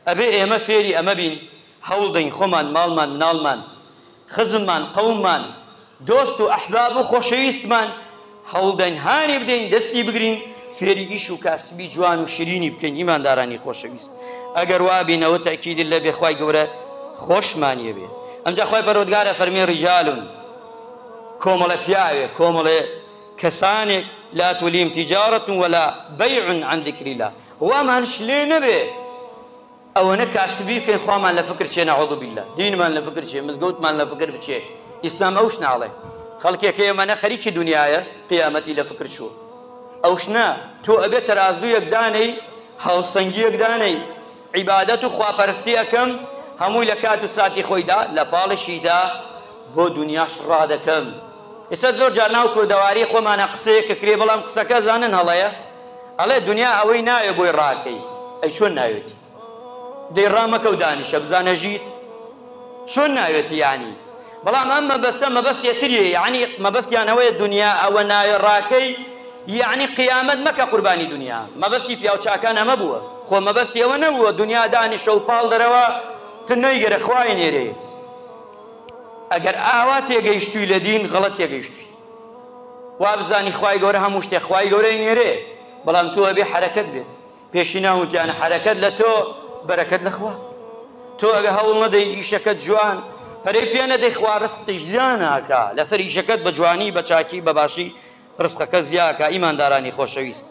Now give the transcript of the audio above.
ئەبێ ئێمە فێری ئەمە بین هەوڵ دەین خۆمان ماڵمان مناڵمان خزممان قەوممان دۆست و ئەحباب و خۆشەویستمان هەوڵ دەین هانی بدەین دەستی بگرین فێری ئیش و کاسبی جوان و شیرینی بکەین ئیماندارانی خۆشەویست ئەگەر وا بینەوە تەکیدت لە بێخوای گەورە خۆشمانیە بێ ئەمجا خوای پەروەردگارە فەرمێ ڕیجالون کۆمەڵە پیاوێ کۆمەڵێ کەسانێک لا تولیم تیجارەت ولا بەیع عن ذکر الله وامانش لێ نەبێ ئەوەنە کاسبی بکەین خوامان لە فکر چێ نەعوذ بالله دینمان لە فکر چێ مزگەوتمان لە فکر بچێ ئیسلام ئەوش ناڵێ خەڵکێک ئێمەنە خەریکی دنیایە قیامەتی لە فکر چوو ئەوش نا تۆ ئەبێ تەرازوویەک دانەی هەڵسەنگیەک دانەی عیبادەت و خواپەرستی ئەەکەم هەمووی لە کات و ساتی خۆیدا لە پاڵشیدا بۆ دنیاش ڕادەکەم ئێستا زۆر جار ناو کوردەواری خۆمانە قسەیە کە کرێ بەڵام قسەکە زانن هەڵەیە ئەڵێ دنیا ئەوەی نایە بۆی ڕاکەی ئەی چۆن ناوێتی دەی ڕامەکە و دانیشە بزانە ژیت چۆن ناوێتی یانی بەڵام ئەم مەبەستە مەبەستێتریە یعنی مەبەستیانەوەیە دنیا ئەوە نایە ڕاکەی یعنی قیامەت مەکە قوربانی دنیا مەبەستی پیاوچاکان ئەمە بووە خۆ مەبەستی ئەوە نەبووە دنیا دانیشە و پاڵ دەرەوە تن نەیگەرە خوای نێرێ ئەگەر ئاوا تێگەیشتووی لە دین غەڵەت تێگەیشتووی وا بزانی خوای گەورە هەموو شتێک خوای گەورەی نێرێ بەڵام تۆ ئەبێ حەرەکەت بێ پێشی ناوتیانە حەرەکەت لە تۆ بەرەکەت لەخوا تۆ ئەگە هەوڵ نەدەی ئیشەکەت جوان پەرەی پێ نەدەی خوا ڕزقتش زیان ناکا لەسەر ئیشەکەت بە جوانی بە چاکی بە باشی ڕزقەکە زیاکە ئیماندارانی خۆشەویست